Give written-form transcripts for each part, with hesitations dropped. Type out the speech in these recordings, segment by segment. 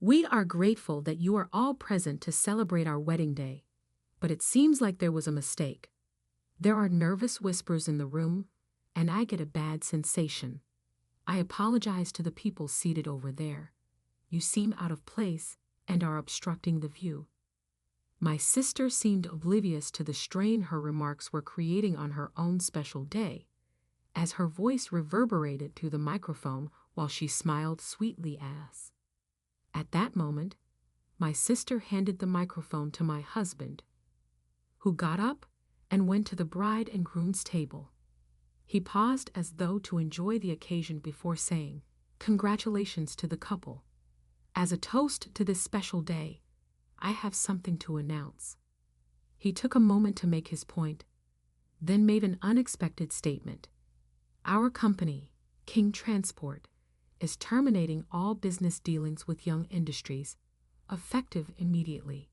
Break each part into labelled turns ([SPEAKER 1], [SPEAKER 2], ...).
[SPEAKER 1] We are grateful that you are all present to celebrate our wedding day, but it seems like there was a mistake. There are nervous whispers in the room, and I get a bad sensation. I apologize to the people seated over there. You seem out of place and are obstructing the view. My sister seemed oblivious to the strain her remarks were creating on her own special day, as her voice reverberated through the microphone while she smiled sweetly at us. At that moment, my sister handed the microphone to my husband, who got up and went to the bride and groom's table. He paused as though to enjoy the occasion before saying, "Congratulations to the couple. As a toast to this special day, I have something to announce." He took a moment to make his point, then made an unexpected statement. Our company, King Transport, is terminating all business dealings with Young Industries, effective immediately.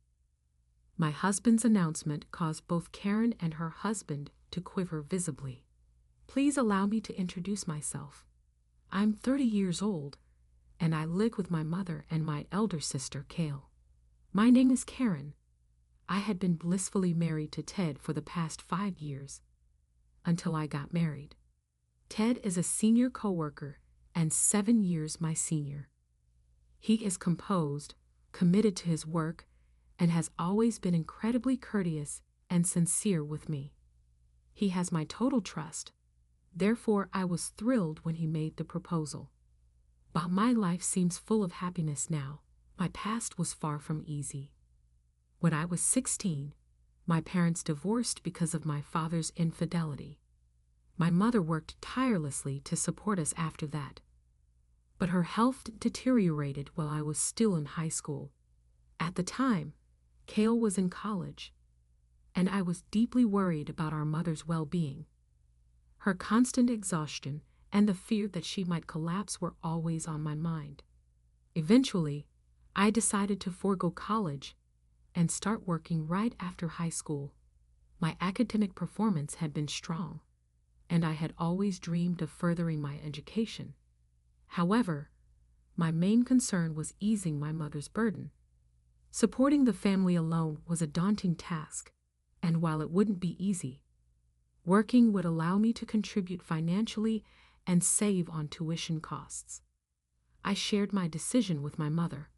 [SPEAKER 1] My husband's announcement caused both Karen and her husband to quiver visibly. Please allow me to introduce myself. I'm 30 years old, and I live with my mother and my elder sister, Kale. My name is Karen. I had been blissfully married to Ted for the past 5 years, until I got married. Ted is a senior coworker and 7 years my senior. He is composed, committed to his work, and has always been incredibly courteous and sincere with me. He has my total trust. Therefore, I was thrilled when he made the proposal. But my life seems full of happiness now. My past was far from easy. When I was 16, my parents divorced because of my father's infidelity. My mother worked tirelessly to support us after that. But her health deteriorated while I was still in high school. At the time, Kale was in college, and I was deeply worried about our mother's well-being. Her constant exhaustion and the fear that she might collapse were always on my mind. Eventually, I decided to forego college and start working right after high school. My academic performance had been strong, and I had always dreamed of furthering my education. However, my main concern was easing my mother's burden. Supporting the family alone was a daunting task, and while it wouldn't be easy, working would allow me to contribute financially and save on tuition costs. I shared my decision with my mother.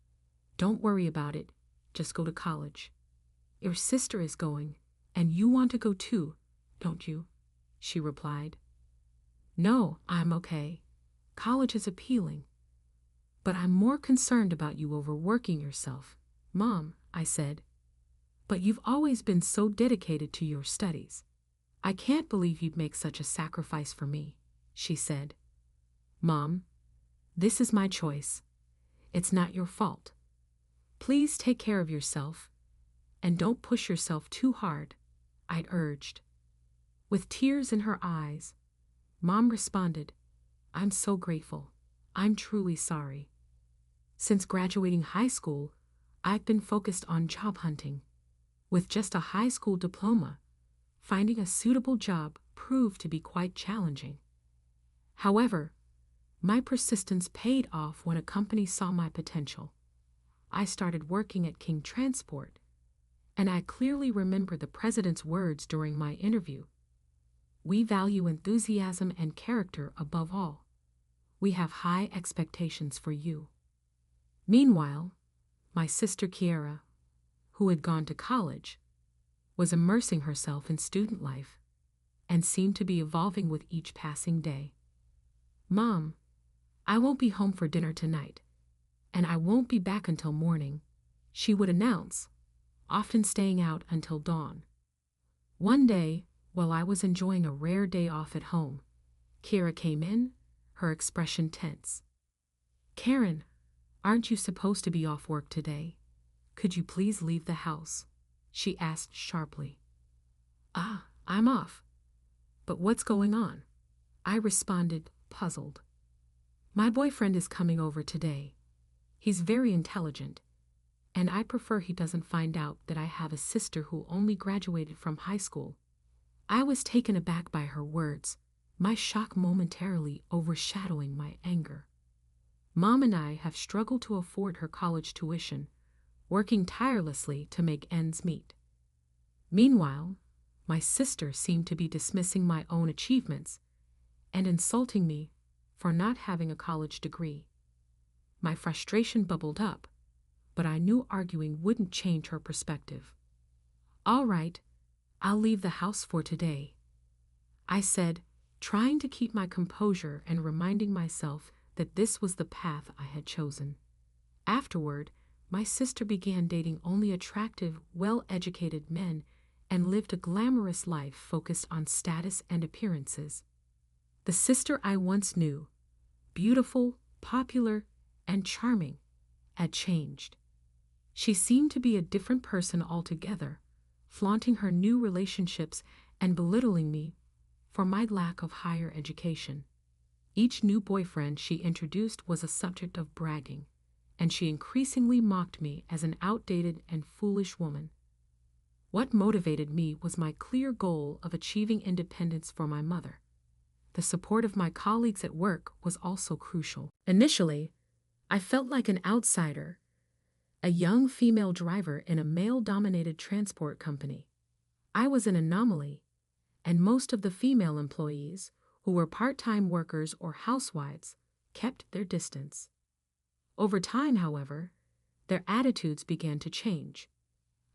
[SPEAKER 1] "Don't worry about it, just go to college. Your sister is going, and you want to go too, don't you?" she replied. "No, I'm okay. College is appealing. But I'm more concerned about you overworking yourself." "Mom," I said, "but you've always been so dedicated to your studies. I can't believe you'd make such a sacrifice for me," she said. "Mom, this is my choice. It's not your fault. Please take care of yourself, and don't push yourself too hard," I urged. With tears in her eyes, Mom responded, "I'm so grateful. I'm truly sorry. Since graduating high school, I've been focused on job hunting. With just a high school diploma, finding a suitable job proved to be quite challenging. However, my persistence paid off when a company saw my potential. I started working at King Transport, and I clearly remember the president's words during my interview. "We value enthusiasm and character above all. We have high expectations for you." Meanwhile, my sister Kiara, who had gone to college, was immersing herself in student life and seemed to be evolving with each passing day. "Mom, I won't be home for dinner tonight, and I won't be back until morning," she would announce, often staying out until dawn. One day, while I was enjoying a rare day off at home, Kiara came in, her expression tense. "Karen, aren't you supposed to be off work today? Could you please leave the house?" she asked sharply. I'm off. But what's going on?" I responded, puzzled. "My boyfriend is coming over today. He's very intelligent, and I prefer he doesn't find out that I have a sister who only graduated from high school." I was taken aback by her words, my shock momentarily overshadowing my anger. Mom and I have struggled to afford her college tuition, working tirelessly to make ends meet. Meanwhile, my sister seemed to be dismissing my own achievements and insulting me for not having a college degree. My frustration bubbled up, but I knew arguing wouldn't change her perspective. "All right, I'll leave the house for today," I said, trying to keep my composure and reminding myself that this was the path I had chosen. Afterward, my sister began dating only attractive, well-educated men and lived a glamorous life focused on status and appearances. The sister I once knew, beautiful, popular, and charming, had changed. She seemed to be a different person altogether, flaunting her new relationships and belittling me for my lack of higher education. Each new boyfriend she introduced was a subject of bragging, and she increasingly mocked me as an outdated and foolish woman. What motivated me was my clear goal of achieving independence for my mother. The support of my colleagues at work was also crucial. Initially, I felt like an outsider, a young female driver in a male-dominated transport company. I was an anomaly, and most of the female employees, who were part-time workers or housewives, kept their distance. Over time, however, their attitudes began to change.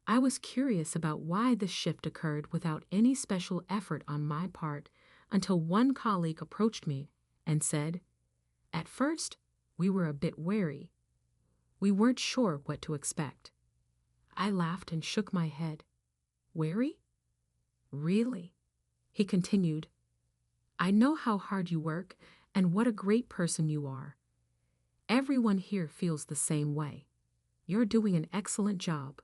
[SPEAKER 1] I was curious about why this shift occurred without any special effort on my part until one colleague approached me and said, "At first, we were a bit wary. We weren't sure what to expect." I laughed and shook my head. "Wary? Really?" He continued, "I know how hard you work and what a great person you are. Everyone here feels the same way. You're doing an excellent job."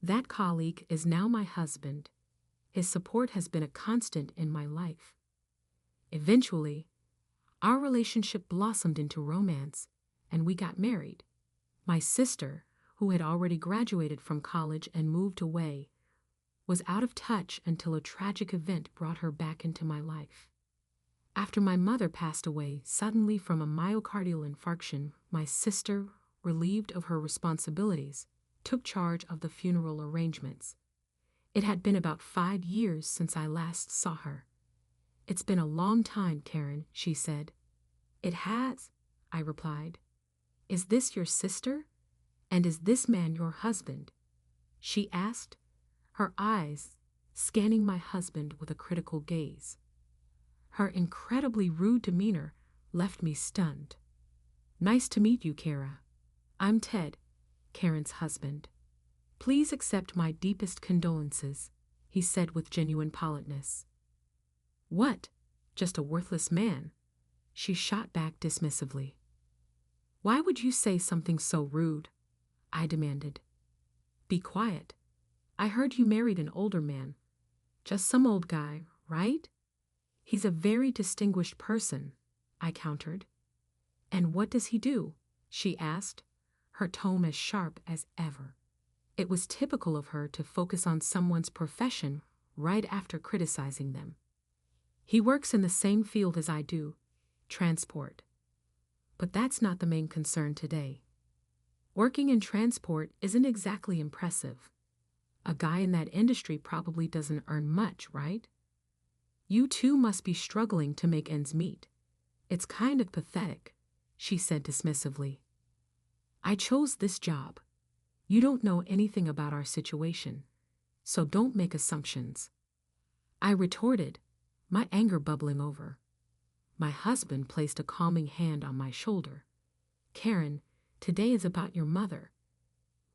[SPEAKER 1] That colleague is now my husband. His support has been a constant in my life. Eventually, our relationship blossomed into romance, and we got married. My sister, who had already graduated from college and moved away, was out of touch until a tragic event brought her back into my life. After my mother passed away suddenly from a myocardial infarction, my sister, relieved of her responsibilities, took charge of the funeral arrangements. It had been about 5 years since I last saw her. "It's been a long time, Karen," she said. "It has," I replied. "Is this your sister? And is this man your husband?" she asked, her eyes scanning my husband with a critical gaze. Her incredibly rude demeanor left me stunned. "Nice to meet you, Kara. I'm Ted, Karen's husband. Please accept my deepest condolences," he said with genuine politeness. "What? Just a worthless man?" she shot back dismissively. "Why would you say something so rude?" I demanded. "Be quiet. I heard you married an older man. Just some old guy, right?" "He's a very distinguished person," I countered. "And what does he do?" she asked, her tone as sharp as ever. It was typical of her to focus on someone's profession right after criticizing them. "He works in the same field as I do, transport. But that's not the main concern today. Working in transport isn't exactly impressive. A guy in that industry probably doesn't earn much, right? You two must be struggling to make ends meet. It's kind of pathetic," she said dismissively. "I chose this job. You don't know anything about our situation, so don't make assumptions," I retorted, my anger bubbling over. My husband placed a calming hand on my shoulder. "Karen, today is about your mother.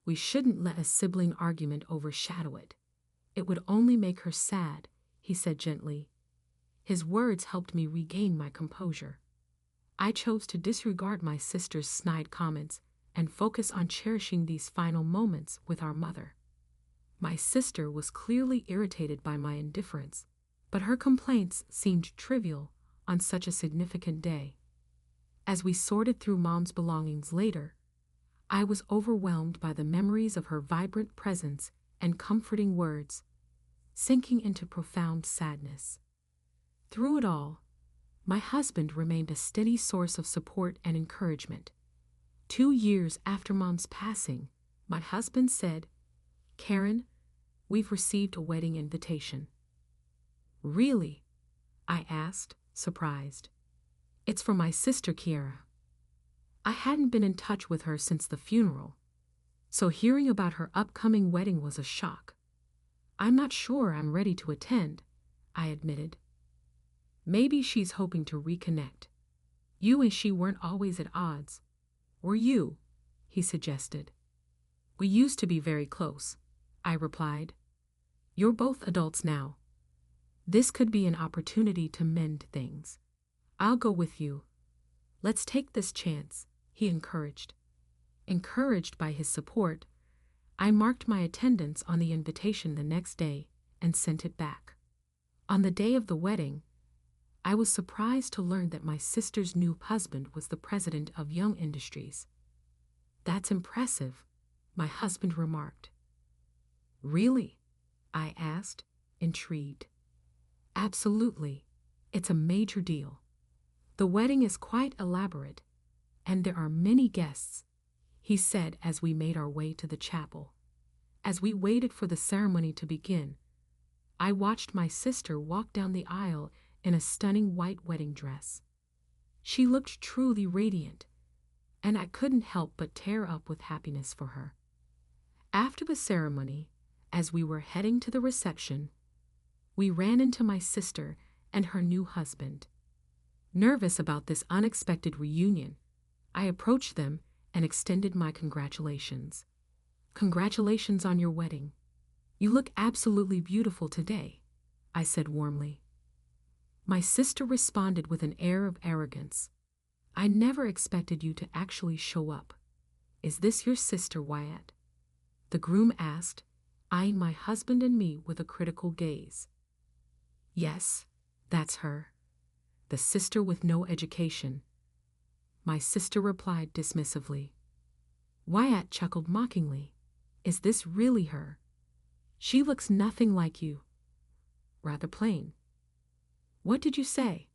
[SPEAKER 1] We shouldn't let a sibling argument overshadow it. It would only make her sad," he said gently. His words helped me regain my composure. I chose to disregard my sister's snide comments and focus on cherishing these final moments with our mother. My sister was clearly irritated by my indifference, but her complaints seemed trivial on such a significant day. As we sorted through Mom's belongings later, I was overwhelmed by the memories of her vibrant presence and comforting words, sinking into profound sadness. Through it all, My husband remained a steady source of support and encouragement. 2 years after Mom's passing, my husband said, "Karen, we've received a wedding invitation." "Really?" I asked, surprised. "It's for my sister Kiara." I hadn't been in touch with her since the funeral, so hearing about her upcoming wedding was a shock. "I'm not sure I'm ready to attend," I admitted. "Maybe she's hoping to reconnect. You and she weren't always at odds, were you?" he suggested. "We used to be very close," I replied. "You're both adults now. This could be an opportunity to mend things. I'll go with you. Let's take this chance," he encouraged. Encouraged by his support, I marked my attendance on the invitation the next day and sent it back. On the day of the wedding, I was surprised to learn that my sister's new husband was the president of Young Industries. "That's impressive," my husband remarked. "Really?" I asked, intrigued. "Absolutely. It's a major deal. The wedding is quite elaborate, and there are many guests," he said as we made our way to the chapel. As we waited for the ceremony to begin, I watched my sister walk down the aisle in a stunning white wedding dress. She looked truly radiant, and I couldn't help but tear up with happiness for her. After the ceremony, as we were heading to the reception, we ran into my sister and her new husband. Nervous about this unexpected reunion, I approached them and extended my congratulations. "Congratulations on your wedding. You look absolutely beautiful today," I said warmly. My sister responded with an air of arrogance. "I never expected you to actually show up. Is this your sister, Wyatt?" the groom asked, eyeing my husband and me with a critical gaze. "Yes, that's her. The sister with no education," my sister replied dismissively. Wyatt chuckled mockingly. "Is this really her? She looks nothing like you. Rather plain." "What did you say?"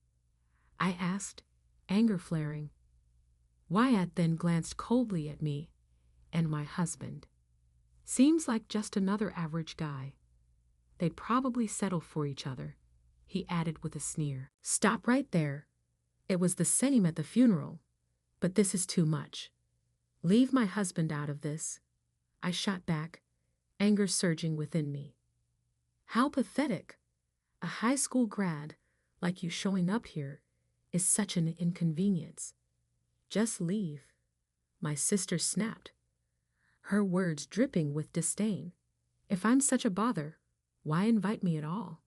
[SPEAKER 1] I asked, anger flaring. Wyatt then glanced coldly at me and my husband. "Seems like just another average guy. They'd probably settle for each other," he added with a sneer. "Stop right there. It was the same at the funeral, but this is too much. Leave my husband out of this," I shot back, anger surging within me. "How pathetic. A high school grad like you showing up here is such an inconvenience. Just leave," my sister snapped, her words dripping with disdain. "If I'm such a bother, why invite me at all?"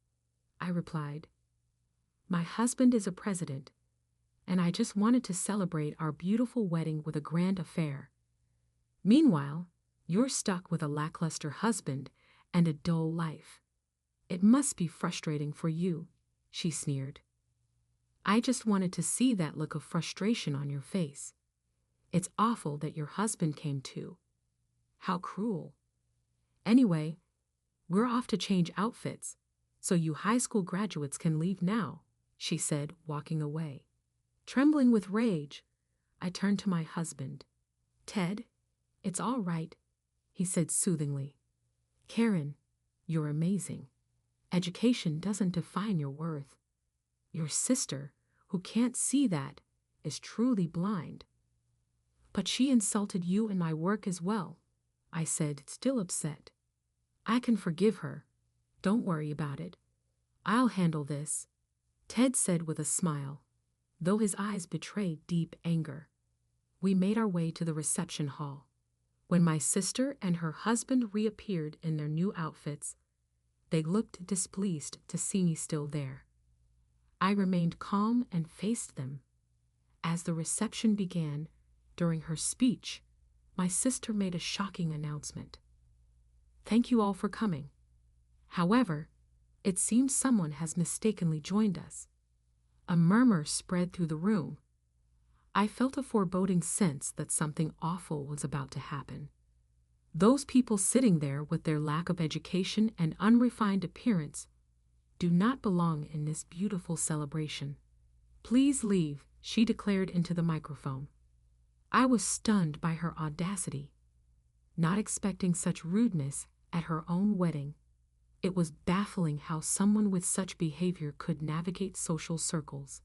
[SPEAKER 1] I replied. "My husband is a president, and I just wanted to celebrate our beautiful wedding with a grand affair. Meanwhile, you're stuck with a lackluster husband and a dull life. It must be frustrating for you," she sneered. "I just wanted to see that look of frustration on your face. It's awful that your husband came too. How cruel. Anyway, we're off to change outfits, so you high school graduates can leave now," she said, walking away. Trembling with rage, I turned to my husband. "Ted, it's all right," he said soothingly. "Karen, you're amazing. Education doesn't define your worth. Your sister, who can't see that, is truly blind." "But she insulted you and my work as well," I said, still upset. "I can forgive her. Don't worry about it. I'll handle this," Ted said with a smile, though his eyes betrayed deep anger. We made our way to the reception hall. When my sister and her husband reappeared in their new outfits, they looked displeased to see me still there. I remained calm and faced them. As the reception began, during her speech, my sister made a shocking announcement. "Thank you all for coming. However, it seems someone has mistakenly joined us." A murmur spread through the room. I felt a foreboding sense that something awful was about to happen. Those people sitting there with their lack of education and unrefined appearance do not belong in this beautiful celebration. "Please leave," she declared into the microphone. I was stunned by her audacity, not expecting such rudeness at her own wedding. It was baffling how someone with such behavior could navigate social circles.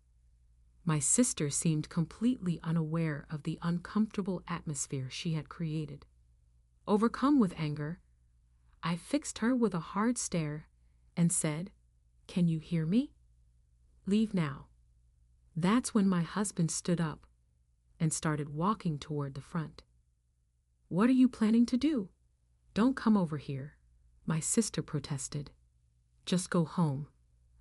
[SPEAKER 1] My sister seemed completely unaware of the uncomfortable atmosphere she had created. Overcome with anger, I fixed her with a hard stare and said, "Can you hear me? Leave now." That's when my husband stood up and started walking toward the front. "What are you planning to do? Don't come over here," my sister protested. "Just go home,"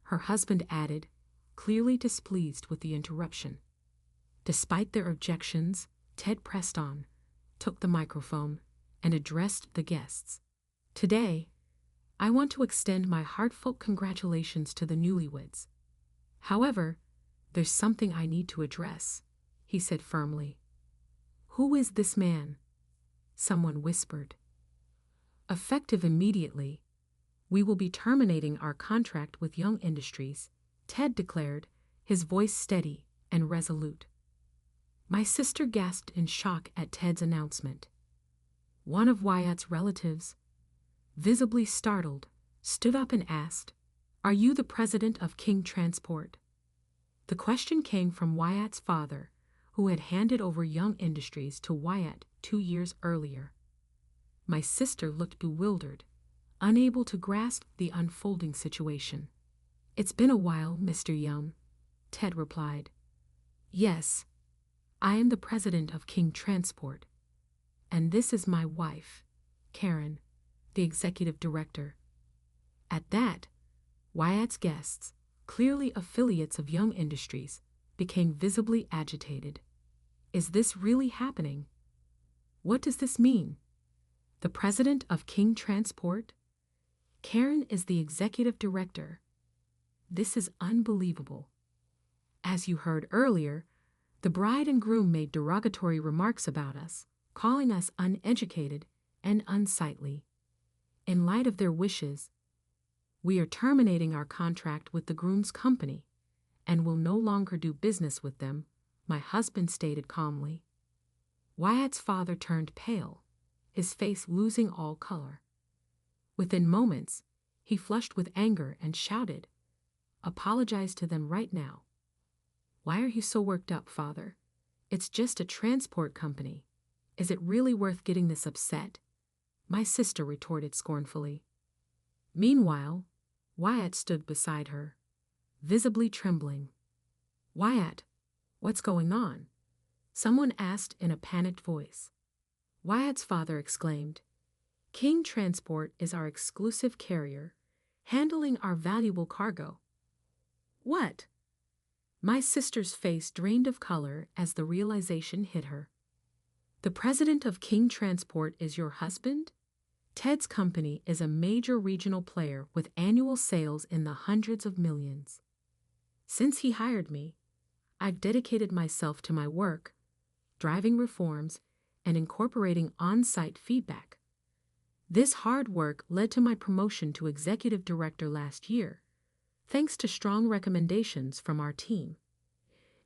[SPEAKER 1] her husband added, clearly displeased with the interruption. Despite their objections, Ted pressed on, took the microphone, and addressed the guests. "Today, I want to extend my heartfelt congratulations to the newlyweds. However, there's something I need to address," he said firmly. "Who is this man?" someone whispered. "Effective immediately, we will be terminating our contract with Young Industries," Ted declared, his voice steady and resolute. My sister gasped in shock at Ted's announcement. One of Wyatt's relatives, visibly startled, stood up and asked, "Are you the president of King Transport?" The question came from Wyatt's father, who had handed over Young Industries to Wyatt 2 years earlier. My sister looked bewildered, unable to grasp the unfolding situation. "It's been a while, Mr. Young," Ted replied. "Yes, I am the president of King Transport, and this is my wife, Karen, the executive director." At that, Wyatt's guests, clearly affiliates of Young Industries, became visibly agitated. Is this really happening? What does this mean? The president of King Transport? Karen is the executive director. This is unbelievable. As you heard earlier, the bride and groom made derogatory remarks about us, calling us uneducated and unsightly. In light of their wishes, we are terminating our contract with the groom's company and will no longer do business with them, my husband stated calmly. Wyatt's father turned pale, his face losing all color. Within moments, he flushed with anger and shouted, "Apologize to them right now." "Why are you so worked up, Father? It's just a transport company. Is it really worth getting this upset?" my sister retorted scornfully. Meanwhile, Wyatt stood beside her, visibly trembling. "Wyatt, what's going on?" someone asked in a panicked voice. Wyatt's father exclaimed, "King Transport is our exclusive carrier, handling our valuable cargo." "What?" My sister's face drained of color as the realization hit her. "The president of King Transport is your husband? Ted's company is a major regional player with annual sales in the hundreds of millions. Since he hired me, I've dedicated myself to my work, driving reforms, and incorporating on-site feedback. This hard work led to my promotion to executive director last year, thanks to strong recommendations from our team.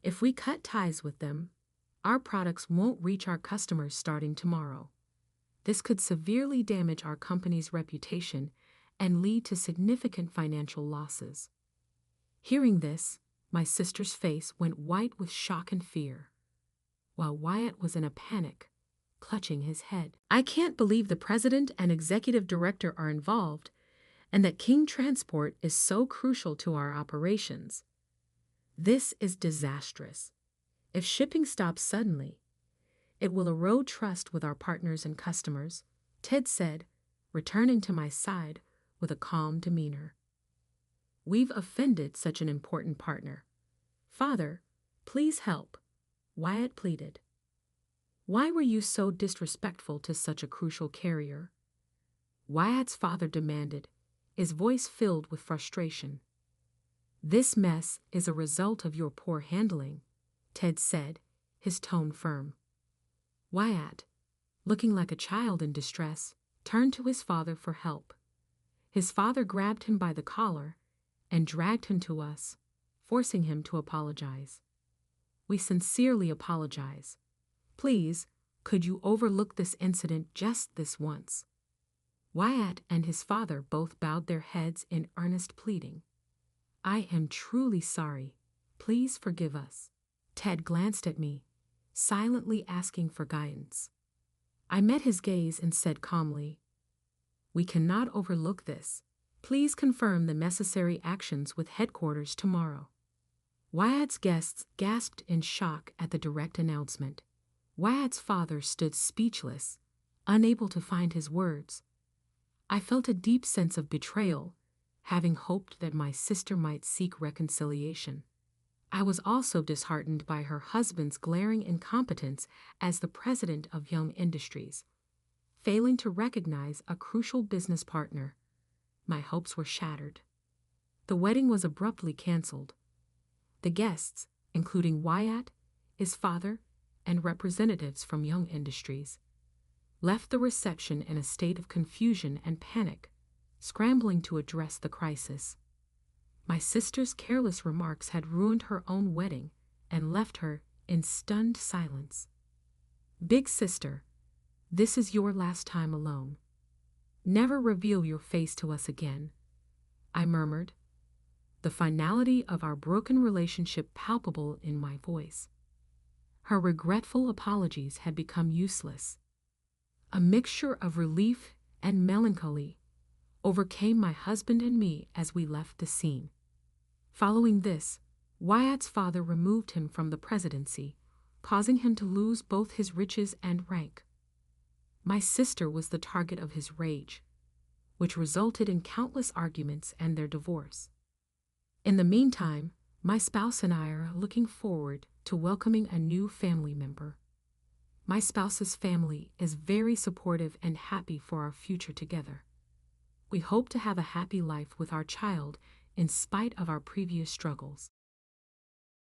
[SPEAKER 1] If we cut ties with them, our products won't reach our customers starting tomorrow. This could severely damage our company's reputation and lead to significant financial losses." Hearing this, my sister's face went white with shock and fear, while Wyatt was in a panic, clutching his head. "I can't believe the president and executive director are involved, and that King Transport is so crucial to our operations. This is disastrous. If shipping stops suddenly, it will erode trust with our partners and customers," Ted said, returning to my side with a calm demeanor. "We've offended such an important partner. Father, please help," Wyatt pleaded. "Why were you so disrespectful to such a crucial carrier?" Wyatt's father demanded, his voice filled with frustration. "This mess is a result of your poor handling," Ted said, his tone firm. Wyatt, looking like a child in distress, turned to his father for help. His father grabbed him by the collar and dragged him to us. forcing him to apologize. We sincerely apologize. Please, could you overlook this incident just this once? Wyatt and his father both bowed their heads in earnest pleading. I am truly sorry. Please forgive us. Ted glanced at me, silently asking for guidance. I met his gaze and said calmly, we cannot overlook this. Please confirm the necessary actions with headquarters tomorrow. Wyatt's guests gasped in shock at the direct announcement. Wyatt's father stood speechless, unable to find his words. I felt a deep sense of betrayal, having hoped that my sister might seek reconciliation. I was also disheartened by her husband's glaring incompetence as the president of Young Industries, failing to recognize a crucial business partner. My hopes were shattered. The wedding was abruptly canceled. The guests, including Wyatt, his father, and representatives from Young Industries, left the reception in a state of confusion and panic, scrambling to address the crisis. My sister's careless remarks had ruined her own wedding and left her in stunned silence. Big sister, this is your last time alone. Never reveal your face to us again, I murmured, the finality of our broken relationship palpable in my voice. Her regretful apologies had become useless. A mixture of relief and melancholy overcame my husband and me as we left the scene. Following this, Wyatt's father removed him from the presidency, causing him to lose both his riches and rank. My sister was the target of his rage, which resulted in countless arguments and their divorce. In the meantime, my spouse and I are looking forward to welcoming a new family member. My spouse's family is very supportive and happy for our future together. We hope to have a happy life with our child in spite of our previous struggles.